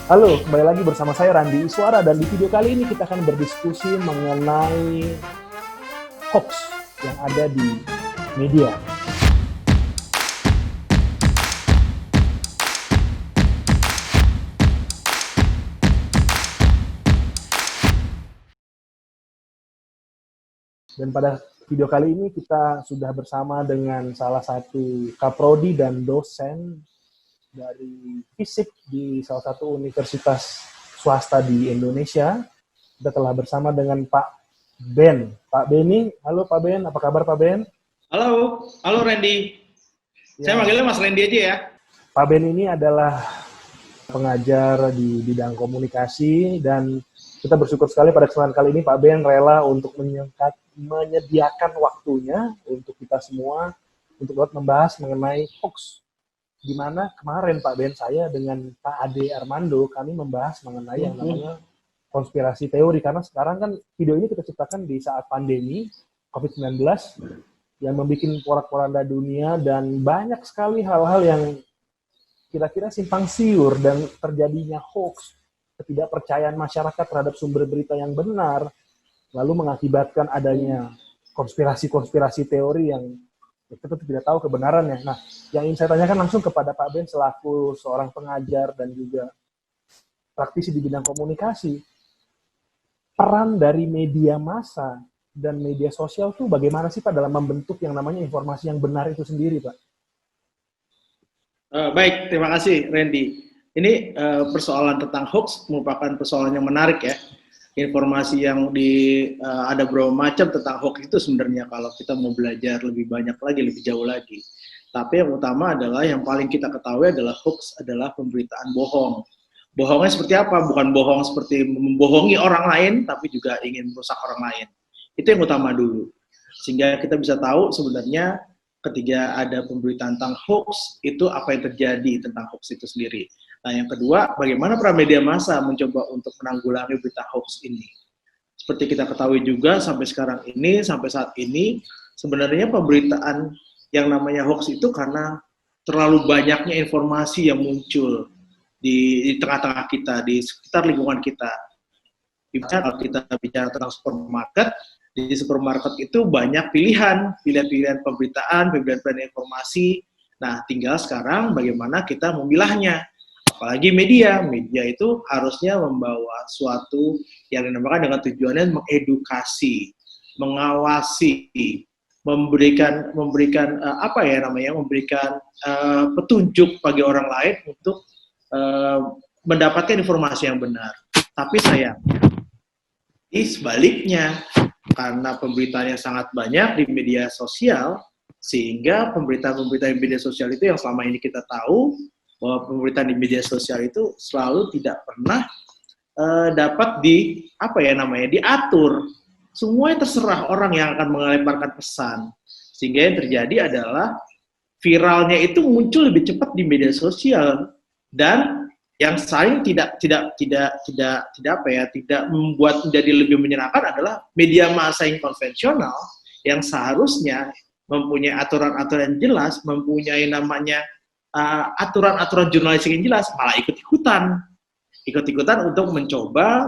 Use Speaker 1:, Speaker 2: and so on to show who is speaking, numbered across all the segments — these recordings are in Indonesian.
Speaker 1: Halo, kembali lagi bersama saya Randi Iswara dan di video kali ini kita akan berdiskusi mengenai hoax yang ada di media. Dan pada video kali ini kita sudah bersama dengan salah satu kaprodi dan dosen dari fisik di salah satu universitas swasta di Indonesia. Kita telah bersama dengan Pak Ben. Pak Beni, halo Pak Ben, apa kabar Pak Ben?
Speaker 2: Halo, halo Randy.
Speaker 1: Ya.
Speaker 2: Saya manggilnya Mas Randy aja ya.
Speaker 1: Pak Ben ini adalah pengajar di bidang komunikasi dan kita bersyukur sekali pada kesempatan kali ini Pak Ben rela untuk menyediakan waktunya untuk kita semua untuk membahas mengenai hoax. Di mana kemarin Pak Ben saya dengan Pak Ade Armando kami membahas mengenai yang namanya konspirasi teori, karena sekarang kan video ini kita ciptakan di saat pandemi COVID-19 yang membuat porak-poranda dunia dan banyak sekali hal-hal yang kira-kira simpang siur dan terjadinya hoax, ketidakpercayaan masyarakat terhadap sumber berita yang benar, lalu mengakibatkan adanya konspirasi-konspirasi teori yang kita tidak tahu kebenarannya. Nah, yang ingin saya tanyakan langsung kepada Pak Ben selaku seorang pengajar dan juga praktisi di bidang komunikasi, peran dari media massa dan media sosial tuh bagaimana sih Pak dalam membentuk yang namanya informasi yang benar itu sendiri, Pak?
Speaker 2: Baik, terima kasih Randy. Ini persoalan tentang hoax merupakan persoalan yang menarik ya. Informasi yang ada berapa macam tentang hoax itu sebenarnya kalau kita mau belajar lebih banyak lagi, lebih jauh lagi. Tapi yang utama adalah yang paling kita ketahui adalah hoax adalah pemberitaan bohong. Bohongnya seperti apa? Bukan bohong seperti membohongi orang lain, tapi juga ingin merusak orang lain. Itu yang utama dulu. Sehingga kita bisa tahu sebenarnya ketika ada pemberitaan tentang hoax, itu apa yang terjadi tentang hoax itu sendiri. Nah, yang kedua, bagaimana peran media massa mencoba untuk menanggulangi berita hoax ini. Seperti kita ketahui juga, sampai saat ini, sebenarnya pemberitaan yang namanya hoax itu karena terlalu banyaknya informasi yang muncul di tengah-tengah kita, di sekitar lingkungan kita. Kalau kita bicara tentang supermarket, di supermarket itu banyak pilihan pemberitaan, pilihan informasi. Nah, tinggal sekarang bagaimana kita memilahnya. Apalagi media itu harusnya membawa suatu yang dinamakan dengan tujuannya mengedukasi, mengawasi, memberikan petunjuk bagi orang lain untuk mendapatkan informasi yang benar. Tapi sayangnya, sebaliknya, karena pemberitaannya sangat banyak di media sosial, sehingga pemberitaan-pemberitaan di media sosial itu yang selama ini kita tahu, bahwa pemberitaan di media sosial itu selalu tidak pernah dapat diatur. Semuanya terserah orang yang akan melemparkan pesan. Sehingga yang terjadi adalah viralnya itu muncul lebih cepat di media sosial, dan yang saling tidak membuat menjadi lebih menyenangkan adalah media massa yang konvensional yang seharusnya mempunyai aturan-aturan jelas, mempunyai namanya aturan-aturan jurnalistik yang jelas, malah ikut-ikutan untuk mencoba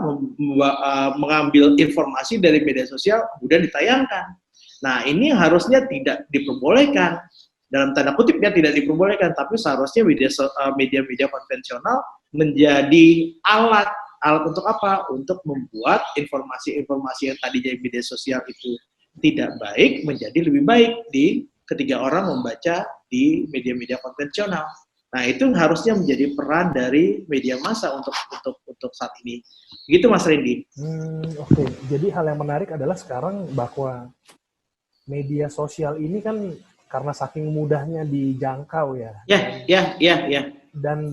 Speaker 2: mengambil informasi dari media sosial kemudian ditayangkan. Nah, ini harusnya tidak diperbolehkan, dalam tanda kutip ya, tidak diperbolehkan, tapi seharusnya media konvensional menjadi alat untuk apa? Untuk membuat informasi-informasi yang tadinya di media sosial itu tidak baik menjadi lebih baik ketika orang membaca di media-media konvensional. Nah, itu harusnya menjadi peran dari media massa untuk saat ini. Gitu Mas Randy.
Speaker 1: Oke. Jadi hal yang menarik adalah sekarang bahwa media sosial ini kan karena saking mudahnya dijangkau ya.
Speaker 2: Ya.
Speaker 1: Dan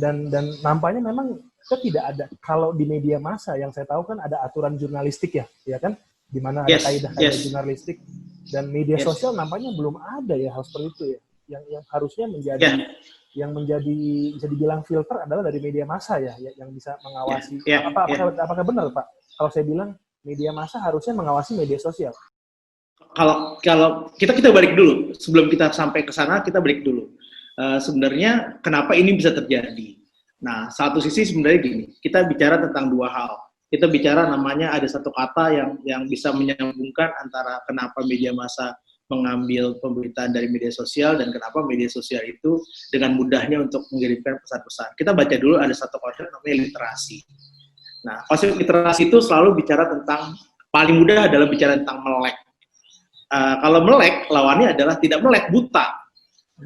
Speaker 1: nampaknya memang kita tidak ada, kalau di media massa yang saya tahu kan ada aturan jurnalistik ya kan, di mana ada kaidah-kaidah jurnalistik, dan media sosial nampaknya belum ada ya hal seperti itu ya. Yang harusnya menjadi bisa dibilang filter adalah dari media massa ya, yang bisa mengawasi. Apakah benar Pak kalau saya bilang media massa harusnya mengawasi media sosial?
Speaker 2: Kalau kita balik dulu, sebelum kita sampai ke sana kita break dulu. Sebenarnya kenapa ini bisa terjadi? Nah, satu sisi sebenarnya gini, kita bicara tentang dua hal. Kita bicara namanya ada satu kata yang bisa menyambungkan antara kenapa media massa mengambil pemberitaan dari media sosial dan kenapa media sosial itu dengan mudahnya untuk mengirimkan pesan-pesan. Kita baca dulu ada satu konsep namanya literasi. Nah, konsep literasi itu selalu bicara tentang, paling mudah adalah bicara tentang melek. Kalau melek, lawannya adalah tidak melek, buta.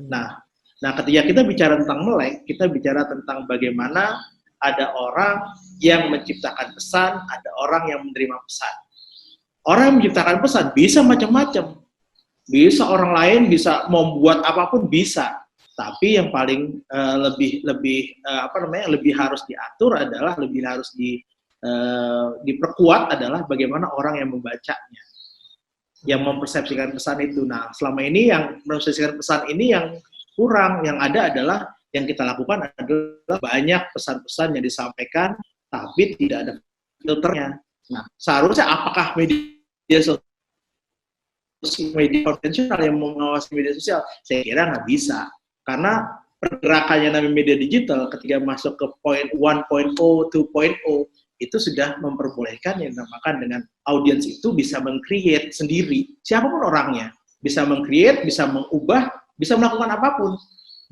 Speaker 2: Nah, ketika kita bicara tentang melek, kita bicara tentang bagaimana ada orang yang menciptakan pesan, ada orang yang menerima pesan. Orang yang menciptakan pesan bisa macam-macam. Bisa orang lain, bisa membuat apapun bisa. Tapi yang paling lebih harus diatur adalah, lebih harus diperkuat adalah bagaimana orang yang membacanya, yang mempersepsikan pesan itu. Nah, selama ini yang mempersepsikan pesan ini yang kurang. Yang ada adalah yang kita lakukan adalah banyak pesan-pesan yang disampaikan tapi tidak ada filternya. Nah, seharusnya apakah media konvensional yang mengawasi media sosial? Saya kira nggak bisa, karena pergerakannya namanya media digital ketika masuk ke point 1.0, 2.0 itu sudah memperbolehkan yang dinamakan dengan audiens itu bisa meng-create sendiri, siapapun orangnya, bisa meng-create, bisa mengubah, bisa melakukan apapun,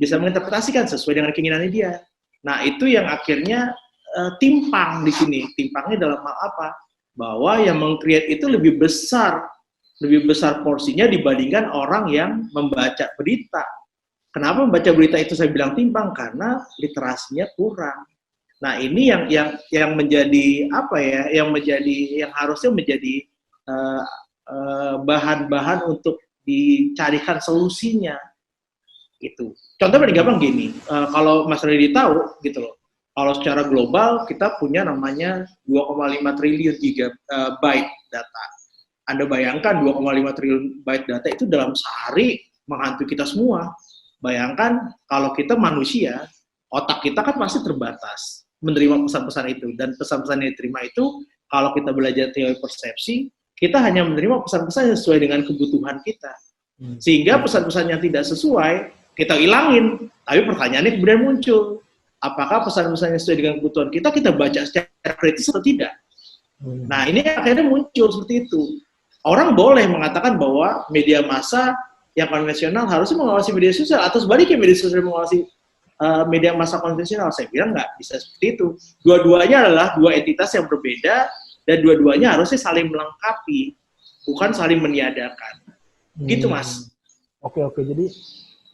Speaker 2: bisa menginterpretasikan sesuai dengan keinginannya dia. Nah, itu yang akhirnya timpang di sini. Timpangnya dalam hal apa? Bahwa yang meng-create itu lebih besar porsinya dibandingkan orang yang membaca berita. Kenapa membaca berita itu saya bilang timpang? Karena literasinya kurang. Nah, ini yang menjadi apa ya? Yang harusnya menjadi bahan-bahan untuk dicarikan solusinya. Itu. Contoh paling gampang gini, kalau Mas Reddy tahu gitu loh, kalau secara global kita punya namanya 2,5 triliun gigabyte data. Anda bayangkan 2,5 triliun byte data itu dalam sehari menghantui kita semua. Bayangkan kalau kita manusia, otak kita kan pasti terbatas menerima pesan-pesan itu, dan pesan-pesan yang diterima itu kalau kita belajar teori persepsi, kita hanya menerima pesan-pesan sesuai dengan kebutuhan kita. Sehingga pesan-pesan yang tidak sesuai kita ilangin, tapi pertanyaannya kemudian muncul, apakah pesan-pesan yang sesuai dengan kebutuhan kita baca secara kritis atau tidak? Nah, ini akhirnya muncul seperti itu. Orang boleh mengatakan bahwa media massa yang konvensional harusnya mengawasi media sosial, atau sebaliknya media sosial mengawasi media massa konvensional. Saya bilang nggak bisa seperti itu. Dua-duanya adalah dua entitas yang berbeda, dan dua-duanya harusnya saling melengkapi, bukan saling meniadakan. Gitu, Mas.
Speaker 1: Oke. Jadi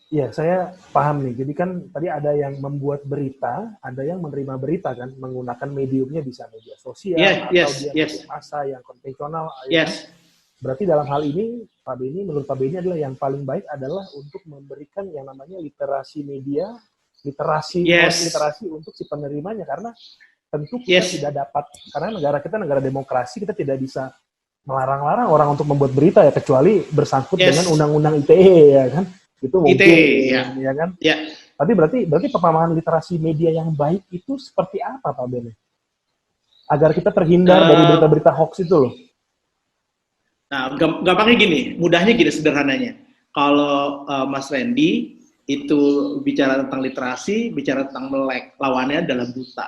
Speaker 1: ya, saya paham nih. Jadi kan tadi ada yang membuat berita, ada yang menerima berita kan, menggunakan mediumnya bisa media sosial, atau media massa yang konvensional.
Speaker 2: Yes.
Speaker 1: Berarti dalam hal ini, Pak Beni, menurut Pak Beni adalah yang paling baik adalah untuk memberikan yang namanya literasi media, literasi untuk si penerimanya, karena tentu kita tidak dapat, karena negara kita negara demokrasi, kita tidak bisa melarang-larang orang untuk membuat berita ya, kecuali bersangkut dengan undang-undang ITE ya kan. Itu mungkin ya kan. Tapi berarti pemahaman literasi media yang baik itu seperti apa, Pak Beni? Agar kita terhindar dari berita-berita hoax itu loh.
Speaker 2: Nah, gampangnya gini, mudahnya gini, sederhananya. Kalau Mas Randy itu bicara tentang literasi, bicara tentang melek, lawannya adalah buta.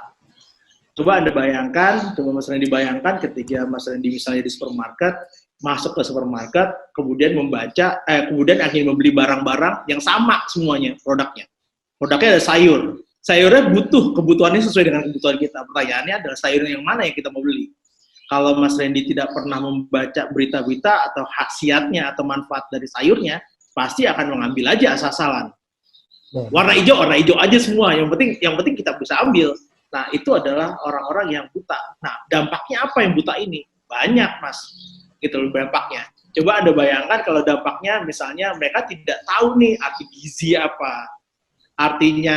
Speaker 2: Coba Anda bayangkan, Mas Randy bayangkan ketika Mas Randy misalnya di supermarket, masuk ke supermarket, kemudian membaca, kemudian akhirnya membeli barang-barang yang sama semuanya produknya. Produknya ada sayur. Sayurnya kebutuhannya sesuai dengan kebutuhan kita. Pertanyaannya adalah sayur yang mana yang kita mau beli. Kalau Mas Randy tidak pernah membaca berita-berita atau khasiatnya atau manfaat dari sayurnya, pasti akan mengambil aja asal-asalan. Warna hijau aja semua. Yang penting kita bisa ambil. Nah, itu adalah orang-orang yang buta. Nah, dampaknya apa yang buta ini? Banyak, Mas. Gitu loh dampaknya. Coba Anda bayangkan kalau dampaknya misalnya mereka tidak tahu nih arti gizi apa, artinya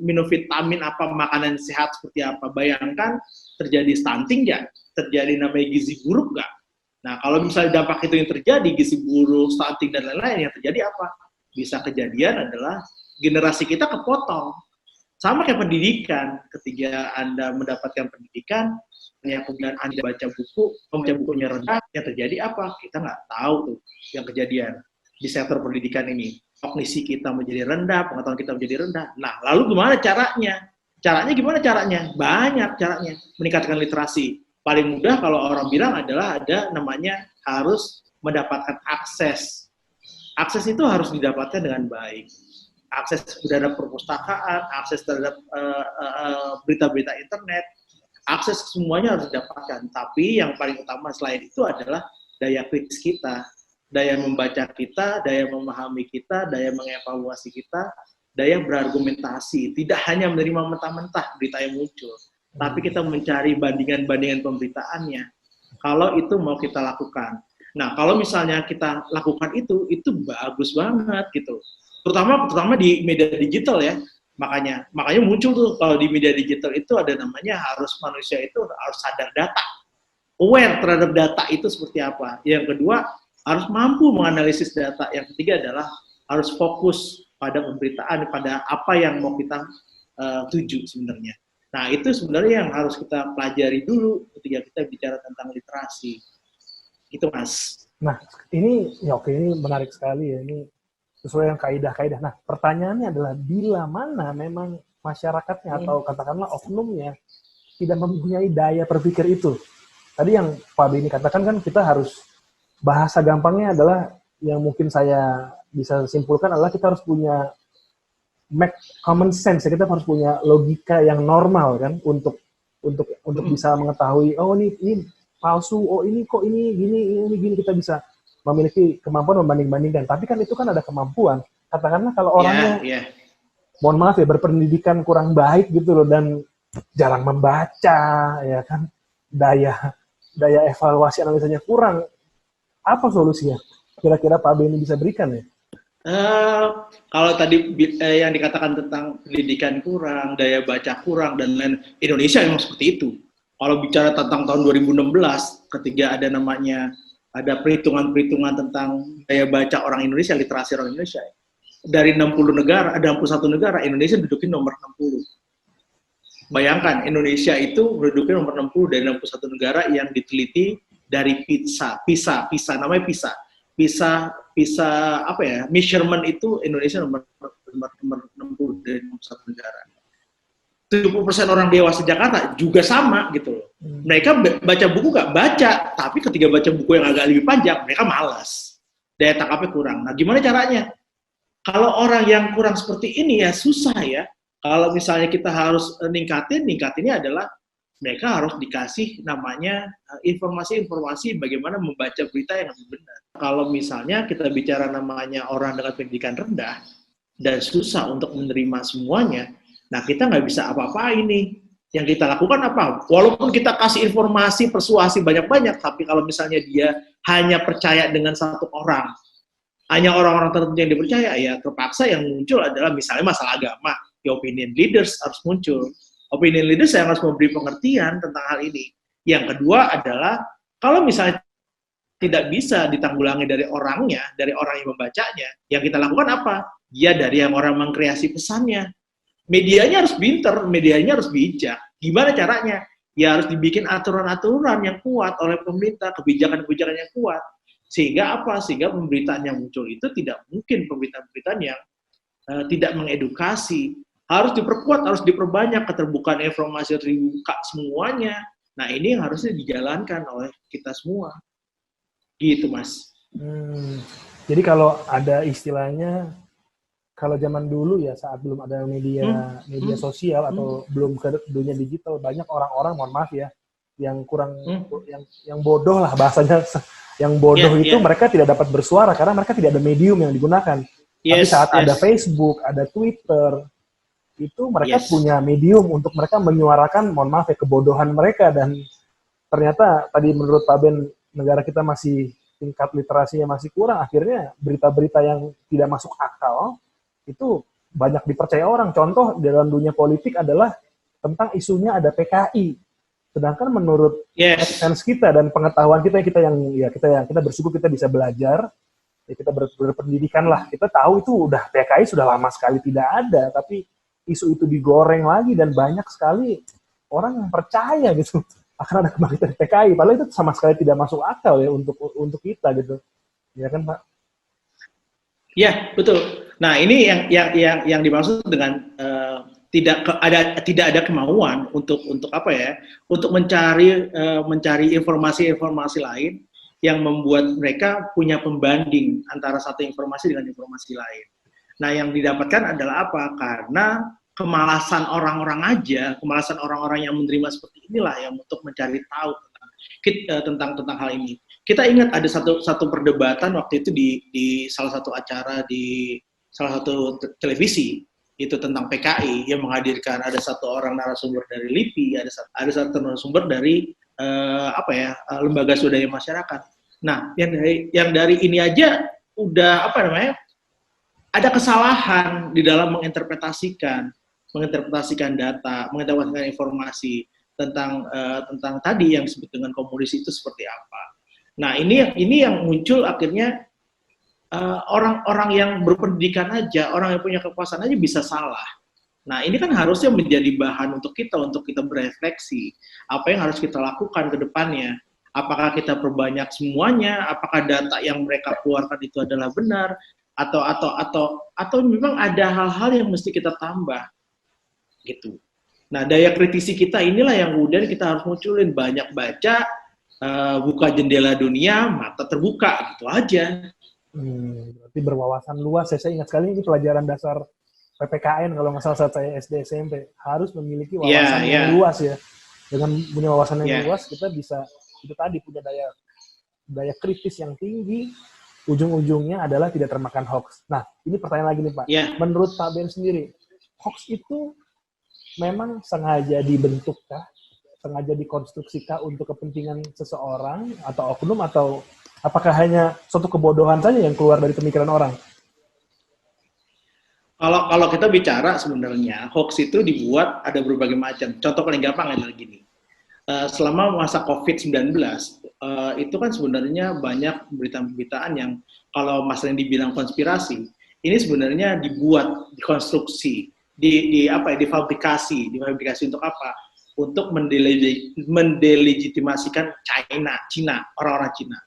Speaker 2: minum vitamin apa, makanan sehat seperti apa. Bayangkan terjadi stunting ya, terjadi namanya gizi buruk nggak? Nah, kalau misalnya dampak itu yang terjadi, gizi buruk, stunting dan lain-lain, yang terjadi apa? Bisa kejadian adalah generasi kita kepotong. Sama kayak pendidikan, ketika Anda mendapatkan pendidikan, kemudian Anda membaca bukunya rendah, yang terjadi apa? Kita nggak tahu tuh yang kejadian di sektor pendidikan ini. Kognisi kita menjadi rendah, pengetahuan kita menjadi rendah. Nah, lalu gimana caranya? Caranya gimana caranya? Banyak caranya. Meningkatkan literasi. Paling mudah kalau orang bilang adalah ada namanya harus mendapatkan akses. Akses itu harus didapatkan dengan baik. Akses terhadap perpustakaan, akses terhadap berita-berita internet, akses semuanya harus didapatkan. Tapi yang paling utama selain itu adalah daya kritis kita, daya membaca kita, daya memahami kita, daya mengevaluasi kita, daya berargumentasi. Tidak hanya menerima mentah-mentah berita yang muncul, tapi kita mencari bandingan-bandingan pemberitaannya. Kalau itu mau kita lakukan. Nah, kalau misalnya kita lakukan itu bagus banget gitu. Terutama di media digital ya. Makanya muncul tuh kalau di media digital itu ada namanya harus manusia itu harus sadar data, aware terhadap data itu seperti apa. Yang kedua harus mampu menganalisis data. Yang ketiga adalah harus fokus pada pemberitaan, pada apa yang mau kita tuju sebenarnya. Nah itu sebenarnya yang harus kita pelajari dulu ketika kita bicara tentang literasi. Itu Mas.
Speaker 1: Nah ini ya oke, ini menarik sekali ya, ini sesuai yang kaidah-kaidah. Nah, pertanyaannya adalah bila mana memang masyarakatnya atau katakanlah oknumnya tidak mempunyai daya berpikir itu. Tadi yang Pak Beni katakan kan kita harus, bahasa gampangnya adalah yang mungkin saya bisa simpulkan adalah kita harus punya make common sense, kita harus punya logika yang normal kan untuk bisa mengetahui oh ini palsu, oh ini kok ini gini, kita bisa memiliki kemampuan membanding-bandingkan. Tapi kan itu kan ada kemampuan. Katakanlah kalau orangnya, mohon maaf ya, berpendidikan kurang baik gitu loh, dan jarang membaca, ya kan, daya evaluasi analisanya kurang. Apa solusinya? Kira-kira Pak Beni bisa berikan ya?
Speaker 2: Kalau tadi yang dikatakan tentang pendidikan kurang, daya baca kurang, dan lain, Indonesia memang seperti itu. Kalau bicara tentang tahun 2016, ketika ada perhitungan-perhitungan tentang daya baca orang Indonesia, literasi orang Indonesia. Dari 60 negara, ada 61 negara, Indonesia dudukin nomor 60. Bayangkan, Indonesia itu menduduki nomor 60 dari 61 negara yang diteliti dari PISA, namanya PISA apa ya, measurement itu Indonesia nomor 60 dari 61 negara. 70% orang dewasa Jakarta juga sama gitu loh. Mereka baca buku nggak baca, tapi ketika baca buku yang agak lebih panjang, mereka malas. Daya tangkapnya kurang. Nah, gimana caranya? Kalau orang yang kurang seperti ini ya susah ya. Kalau misalnya kita harus ningkatinnya adalah mereka harus dikasih namanya informasi-informasi bagaimana membaca berita yang lebih benar. Kalau misalnya kita bicara namanya orang dengan pendidikan rendah dan susah untuk menerima semuanya, nah kita nggak bisa apa-apa ini. Yang kita lakukan apa? Walaupun kita kasih informasi, persuasi banyak-banyak, tapi kalau misalnya dia hanya percaya dengan satu orang, hanya orang-orang tertentu yang dipercaya, ya terpaksa yang muncul adalah misalnya masalah agama, ya opinion leaders harus muncul. Opinion leaders yang harus memberi pengertian tentang hal ini. Yang kedua adalah, kalau misalnya tidak bisa ditanggulangi dari orangnya, dari orang yang membacanya, yang kita lakukan apa? Ya dari yang orang mengkreasi pesannya. Medianya harus pinter, medianya harus bijak. Gimana caranya? Ya harus dibikin aturan-aturan yang kuat oleh pemerintah, kebijakan-kebijakan yang kuat. Sehingga apa? Sehingga pemberitaan yang muncul itu tidak mungkin pemberitaan-pemberitaan yang tidak mengedukasi. Harus diperkuat, harus diperbanyak, keterbukaan informasi harus dibuka semuanya. Nah ini yang harusnya dijalankan oleh kita semua. Gitu Mas.
Speaker 1: Jadi kalau ada istilahnya, kalau zaman dulu ya saat belum ada media sosial atau belum ke dunia digital, banyak orang-orang, mohon maaf ya, yang kurang yang bodoh lah bahasanya, yang bodoh itu mereka tidak dapat bersuara karena mereka tidak ada medium yang digunakan. Tapi saat ada Facebook, ada Twitter, itu mereka punya medium untuk mereka menyuarakan, mohon maaf ya, kebodohan mereka. Dan ternyata tadi menurut Pak Ben, negara kita masih tingkat literasinya masih kurang, akhirnya berita-berita yang tidak masuk akal itu banyak dipercaya orang. Contoh dalam dunia politik adalah tentang isunya ada PKI. Sedangkan menurut sense kita dan pengetahuan kita kita bersyukur kita bisa belajar, ya kita berpendidikan lah. Kita tahu itu udah PKI sudah lama sekali tidak ada, tapi isu itu digoreng lagi dan banyak sekali orang yang percaya gitu akan ada kebangkitan PKI. Padahal itu sama sekali tidak masuk akal ya untuk kita gitu. Ya kan Pak? Ya,
Speaker 2: betul. Nah, ini yang dimaksud dengan tidak ada kemauan untuk apa ya, untuk mencari informasi-informasi lain yang membuat mereka punya pembanding antara satu informasi dengan informasi lain. Nah, yang didapatkan adalah apa? Karena kemalasan orang-orang yang menerima seperti inilah yang untuk mencari tahu tentang hal ini. Kita ingat ada satu perdebatan waktu itu di salah satu acara di salah satu televisi itu tentang PKI yang menghadirkan ada satu orang narasumber dari LIPI, ada satu narasumber dari lembaga swadaya masyarakat. Nah, yang dari ini aja udah ada kesalahan di dalam menginterpretasikan data, menginterpretasikan informasi tentang tadi yang disebut dengan komunis itu seperti apa. Nah, ini yang muncul akhirnya orang-orang yang berpendidikan aja, orang yang punya kekuasaan aja bisa salah. Nah, ini kan harusnya menjadi bahan untuk kita berefleksi. Apa yang harus kita lakukan ke depannya? Apakah kita perbanyak semuanya? Apakah data yang mereka keluarkan itu adalah benar? Atau memang ada hal-hal yang mesti kita tambah? Gitu. Nah, daya kritisi kita inilah yang kemudian kita harus munculin. Banyak baca, buka jendela dunia, mata terbuka, gitu aja.
Speaker 1: Berarti berwawasan luas ya. Saya ingat sekali ini pelajaran dasar PPKN kalau nggak salah saat saya SD SMP, harus memiliki wawasan yang luas ya. Dengan punya wawasan yang luas, kita bisa itu tadi punya daya kritis yang tinggi. Ujung-ujungnya adalah tidak termakan hoax. Nah, ini pertanyaan lagi nih Pak. Menurut Pak Ben sendiri, hoax itu memang sengaja dibentukkah, sengaja dikonstruksikan untuk kepentingan seseorang atau oknum, atau apakah hanya suatu kebodohan saja yang keluar dari pemikiran orang?
Speaker 2: Kalau kita bicara sebenarnya hoax itu dibuat ada berbagai macam. Contoh paling gampang adalah gini. Selama masa COVID-19 itu kan sebenarnya banyak pemberitaan-pemberitaan yang kalau masalah yang dibilang konspirasi, ini sebenarnya dibuat, dikonstruksi, difabrikasi untuk apa? Untuk mendelegitimasikan Cina, orang-orang Cina.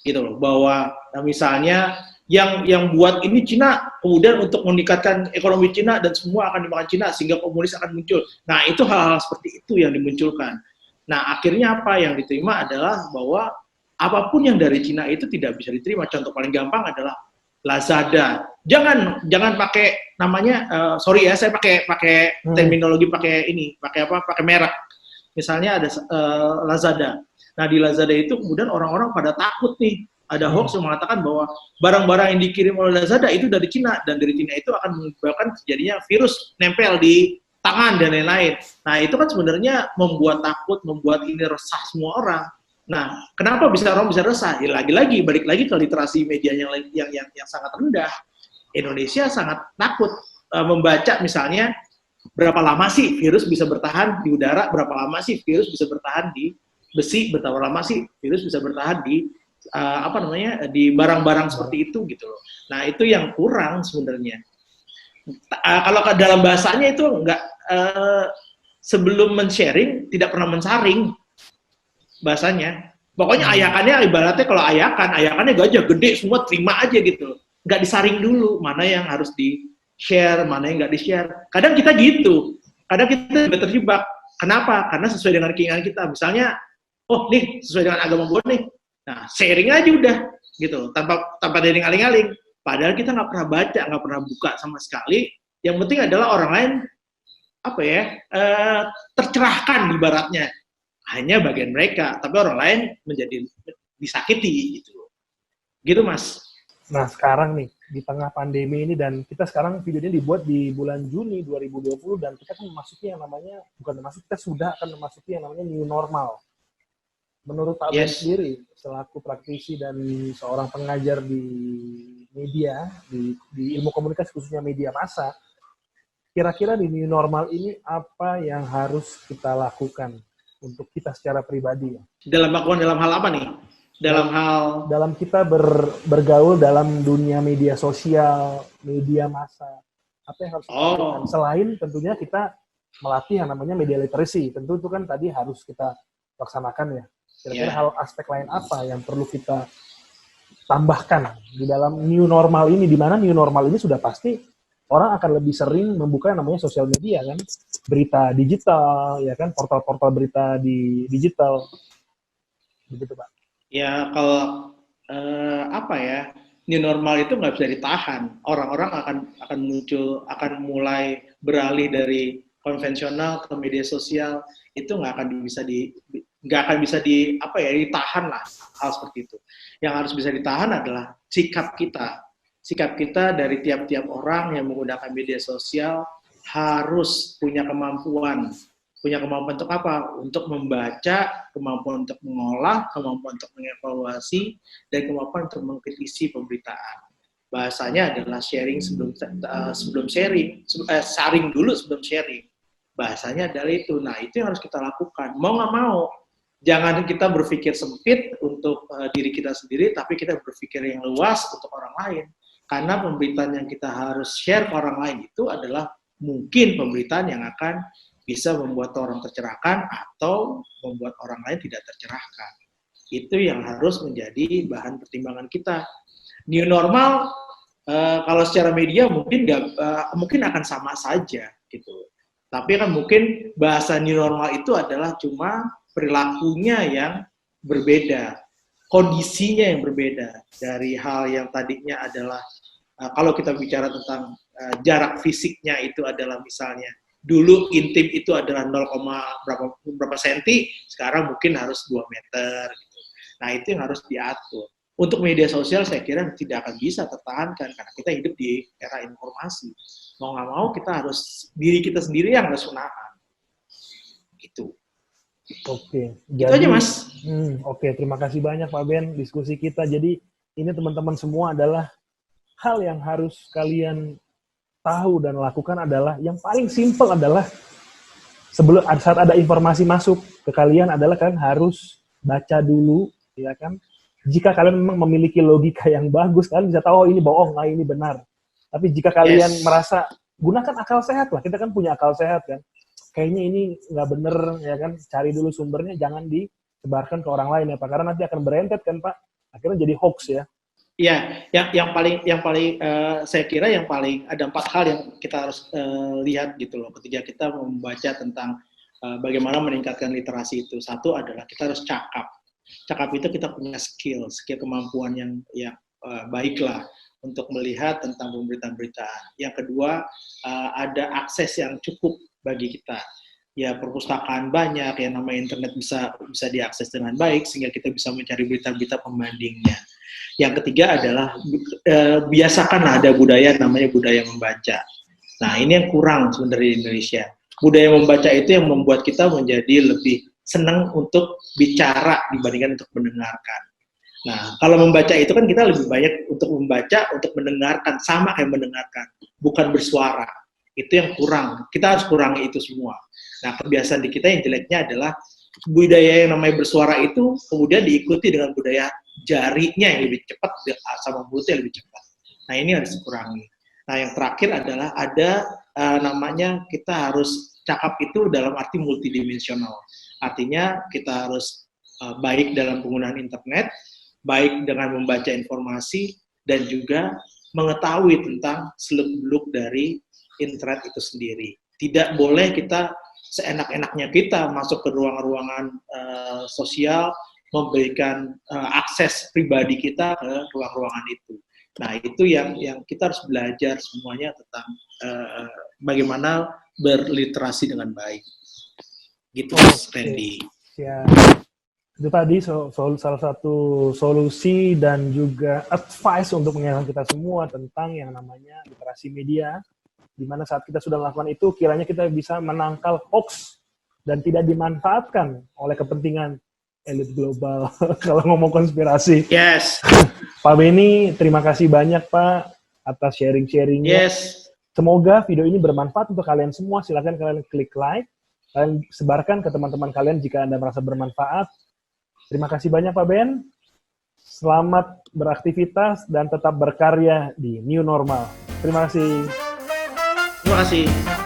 Speaker 2: Gitu loh, bahwa misalnya yang buat ini Cina, kemudian untuk meningkatkan ekonomi Cina dan semua akan dimakan Cina sehingga komunis akan muncul. Nah, itu hal-hal seperti itu yang dimunculkan. Nah, akhirnya apa yang diterima adalah bahwa apapun yang dari Cina itu tidak bisa diterima. Contoh paling gampang adalah Lazada. Jangan pakai namanya, sorry ya, saya pakai terminologi, pakai merek. Misalnya ada Lazada. Nah, di Lazada itu kemudian orang-orang pada takut nih. Ada hoax yang mengatakan bahwa barang-barang yang dikirim oleh Lazada itu dari Cina, dan dari Cina itu akan menyebabkan terjadinya virus nempel di tangan dan lain-lain. Nah, itu kan sebenarnya membuat takut, membuat ini resah semua orang. Nah, kenapa orang bisa resah? Ya, lagi-lagi balik lagi ke literasi media yang sangat rendah. Indonesia sangat takut membaca misalnya berapa lama sih virus bisa bertahan di udara, berapa lama sih virus bisa bertahan di besi, berapa lama sih virus bisa bertahan di di barang-barang seperti itu gitu loh. Nah, itu yang kurang sebenarnya. Kalau dalam bahasanya itu enggak, sebelum men-sharing tidak pernah mensaring bahasanya. Pokoknya ayakannya ibaratnya kalau ayakannya gajah gede semua terima aja gitu. Enggak disaring dulu mana yang harus di-share, mana yang enggak di-share. Kadang kita gitu. Kadang kita juga terjebak. Kenapa? Karena sesuai dengan keinginan kita. Misalnya, oh nih sesuai dengan agama gue nih. Nah, sharing aja udah gitu, tanpa dari ngaling-ngaling. Padahal kita nggak pernah baca, nggak pernah buka sama sekali. Yang penting adalah orang lain tercerahkan ibaratnya. Hanya bagian mereka, tapi orang lain menjadi disakiti gitu. Gitu, Mas.
Speaker 1: Nah, sekarang nih di tengah pandemi ini, dan kita sekarang videonya dibuat di bulan Juni 2020, dan kita kan memasuki yang namanya, kita sudah akan memasuki yang namanya new normal. Menurut Pak Ben sendiri, selaku praktisi dan seorang pengajar di media, di ilmu komunikasi khususnya media massa, kira-kira di new normal ini apa yang harus kita lakukan untuk kita secara pribadi?
Speaker 2: Dalam hal apa nih?
Speaker 1: Dalam kita bergaul dalam dunia media sosial, media massa, apa yang harus kita lakukan? Selain tentunya kita melatih yang namanya media literacy, tentu itu kan tadi harus kita laksanakan ya. Kira-kira hal aspek lain apa yang perlu kita tambahkan di dalam new normal ini, di mana new normal ini sudah pasti orang akan lebih sering membuka yang namanya sosial media kan, berita digital, ya kan, portal-portal berita di digital, begitu Pak.
Speaker 2: Ya kalau apa ya, new normal itu nggak bisa ditahan. Orang-orang akan muncul, akan mulai beralih dari konvensional ke media sosial, itu nggak akan bisa ditahan lah hal seperti itu. Yang harus bisa ditahan adalah sikap kita dari tiap-tiap orang yang menggunakan media sosial harus punya kemampuan untuk apa? Untuk membaca, kemampuan untuk mengolah, kemampuan untuk mengevaluasi, dan kemampuan untuk mengkritisi pemberitaan. Bahasanya adalah sharing sebelum sharing, saring dulu sebelum sharing. Bahasanya adalah itu. Nah, itu yang harus kita lakukan. Mau nggak mau, jangan kita berpikir sempit untuk diri kita sendiri, tapi kita berpikir yang luas untuk orang lain. Karena pemberitaan yang kita harus share ke orang lain itu adalah mungkin pemberitaan yang akan bisa membuat orang tercerahkan atau membuat orang lain tidak tercerahkan. Itu yang harus menjadi bahan pertimbangan kita. New normal, kalau secara media mungkin akan sama saja gitu. Tapi kan mungkin bahasa new normal itu adalah cuma perilakunya yang berbeda, kondisinya yang berbeda dari hal yang tadinya adalah kalau kita bicara tentang jarak fisiknya itu adalah misalnya dulu intim itu adalah 0, berapa senti, sekarang mungkin harus 2 meter. Gitu. Nah, itu yang harus diatur. Untuk media sosial saya kira tidak akan bisa tertahankan, karena kita hidup di era informasi. Mau nggak mau, diri kita sendiri yang harus menahan. Gitu.
Speaker 1: Oke.
Speaker 2: Itu aja, Mas.
Speaker 1: Oke, terima kasih banyak Pak Ben diskusi kita. Jadi ini teman-teman semua adalah hal yang harus kalian tahu dan lakukan adalah yang paling simpel adalah saat ada informasi masuk ke kalian adalah kalian harus baca dulu, ya kan? Jika kalian memang memiliki logika yang bagus, kalian bisa tahu oh ini bohong, ini benar. Tapi jika kalian merasa gunakan akal sehat lah, kita kan punya akal sehat kan. Kayaknya ini nggak bener ya kan, cari dulu sumbernya, jangan disebarkan ke orang lain ya Pak, karena nanti akan berentet kan Pak, akhirnya jadi hoax ya.
Speaker 2: Iya, yang paling saya kira yang paling ada 4 hal yang kita harus lihat gitu loh ketika kita membaca tentang bagaimana meningkatkan literasi itu. Satu adalah kita harus cakap. Cakap itu kita punya skill kemampuan yang baiklah untuk melihat tentang pemberitaan-pemberitaan. Yang kedua, ada akses yang cukup bagi kita. Ya, perpustakaan banyak, yang namanya internet bisa diakses dengan baik sehingga kita bisa mencari berita-berita pembandingnya. Yang ketiga adalah biasakanlah ada namanya budaya membaca. Nah, ini yang kurang sebenarnya di Indonesia. Budaya membaca itu yang membuat kita menjadi lebih senang untuk bicara dibandingkan untuk mendengarkan. Nah, kalau membaca itu kan kita lebih banyak untuk membaca, untuk mendengarkan, sama kayak mendengarkan, bukan bersuara. Itu yang kurang. Kita harus kurangi itu semua. Nah, kebiasaan di kita yang jeleknya adalah budaya yang namanya bersuara itu kemudian diikuti dengan budaya jarinya yang lebih cepat sama mulutnya lebih cepat. Nah, ini harus dikurangi. Nah, yang terakhir adalah ada namanya kita harus cakap itu dalam arti multidimensional. Artinya kita harus baik dalam penggunaan internet, baik dengan membaca informasi, dan juga mengetahui tentang seluk-beluk dari internet itu sendiri. Tidak boleh kita seenak-enaknya kita masuk ke ruang-ruangan sosial, memberikan akses pribadi kita ke ruang-ruangan itu. Nah, itu yang kita harus belajar semuanya tentang bagaimana berliterasi dengan baik. Gitu, Mas Randy.
Speaker 1: Ya. Itu tadi salah satu solusi dan juga advice untuk mengingatkan kita semua tentang yang namanya literasi media, di mana saat kita sudah melakukan itu, kiranya kita bisa menangkal hoax dan tidak dimanfaatkan oleh kepentingan elit global. Kalau ngomong konspirasi.
Speaker 2: Yes.
Speaker 1: Pak Benny, terima kasih banyak Pak atas sharing-sharingnya.
Speaker 2: Yes.
Speaker 1: Semoga video ini bermanfaat untuk kalian semua. Silakan kalian klik like, kalian sebarkan ke teman-teman kalian jika Anda merasa bermanfaat. Terima kasih banyak Pak Ben. Selamat beraktivitas dan tetap berkarya di New Normal. Terima kasih.
Speaker 2: Terima kasih.